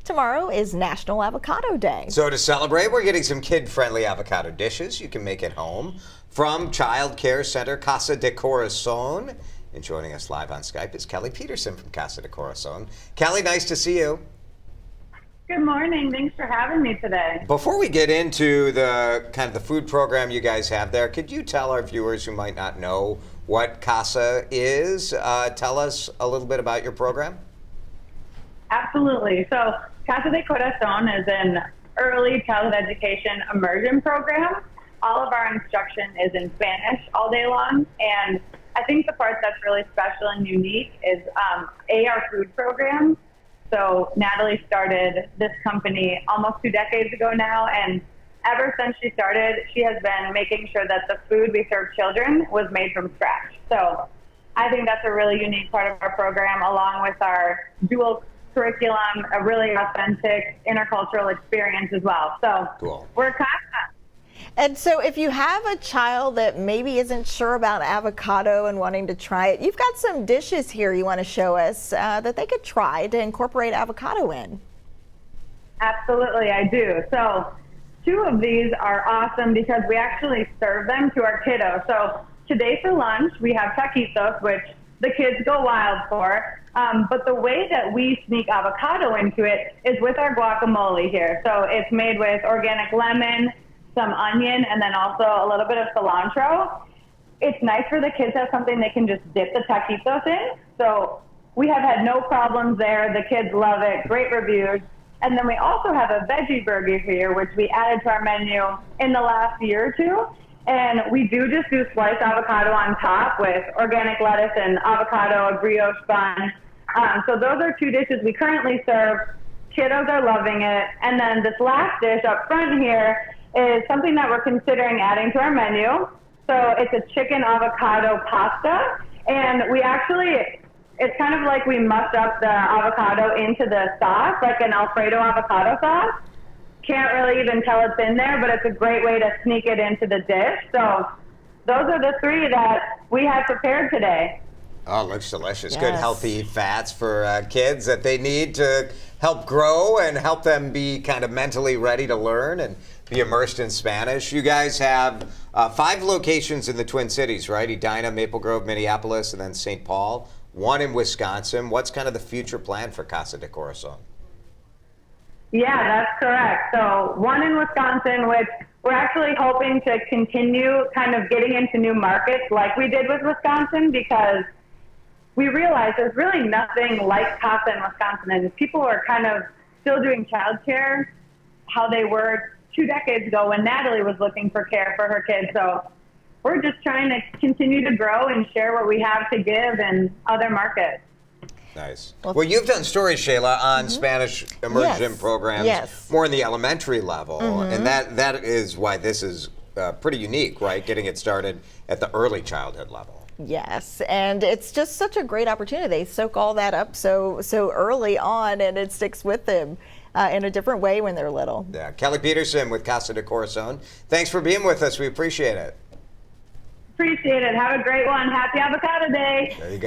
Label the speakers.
Speaker 1: Tomorrow is National Avocado Day.
Speaker 2: So to celebrate, we're getting some kid-friendly avocado dishes you can make at home from Child Care Center Casa de Corazon. And joining us live on Skype is Kelly Peterson from Casa de Corazon. Kelly, nice to see you.
Speaker 3: Good morning. Thanks for having me today.
Speaker 2: Before we get into the food program you guys have there, could you tell our viewers who might not know what Casa is? Tell us a little bit about your program.
Speaker 3: Absolutely. So Casa de Corazon is an early childhood education immersion program. All of our instruction is in Spanish all day long. And I think the part that's really special and unique is our food program. So Natalie started this company almost 2 decades ago now, and ever since she started, she has been making sure that the food we serve children was made from scratch. So I think that's a really unique part of our program, along with our dual curriculum, a really authentic intercultural experience as well. So
Speaker 2: cool. We're
Speaker 3: Casa.
Speaker 1: And so if you have a child that maybe isn't sure about avocado and wanting to try it, you've got some dishes here you want to show us that they could try to incorporate avocado in.
Speaker 3: Absolutely, I do. So 2 of these are awesome because we actually serve them to our kiddos. So today for lunch, we have taquitos, which the kids go wild for. But the way that we sneak avocado into it is with our guacamole here. So it's made with organic lemon, some onion, and then also a little bit of cilantro. It's nice for the kids to have something they can just dip the taquitos in. So we have had no problems there. The kids love it. Great reviews. And then we also have a veggie burger here, which we added to our menu in the last year or 2. And we do just do sliced avocado on top with organic lettuce and avocado, a brioche bun. So those are 2 dishes we currently serve. Kiddos are loving it. And then this last dish up front here is something that we're considering adding to our menu. So it's a chicken avocado pasta. And we actually, it's kind of like we mussed up the avocado into the sauce, like an Alfredo avocado sauce. Can't really even tell it's in there, but it's a great way to sneak it into the dish. So those are the 3 that we have prepared today.
Speaker 2: Oh, looks delicious.
Speaker 1: Yes.
Speaker 2: Good healthy fats for kids that they need to help grow and help them be kind of mentally ready to learn and be immersed in Spanish. You guys have 5 locations in the Twin Cities, right? Edina, Maple Grove, Minneapolis, and then St. Paul. 1 in Wisconsin. What's kind of the future plan for Casa de Corazon?
Speaker 3: Yeah, that's correct. So 1 in Wisconsin, which we're actually hoping to continue kind of getting into new markets like we did with Wisconsin, because we realized there's really nothing like Casa in Wisconsin, and people are kind of still doing childcare how they were 2 decades ago when Natalie was looking for care for her kids. So we're just trying to continue to grow and share what we have to give in other markets.
Speaker 2: Nice. Well, you've done stories, Shayla, on Spanish immersion programs, more in the elementary level, and that is why this is pretty unique, right? Getting it started at the early childhood level.
Speaker 1: Yes, and it's just such a great opportunity. They soak all that up so early on, and it sticks with them in a different way when they're little.
Speaker 2: Yeah, Kelly Peterson with Casa de Corazon. Thanks for being with us. We appreciate it.
Speaker 3: Appreciate it. Have a great one. Happy Avocado Day.
Speaker 2: There you go.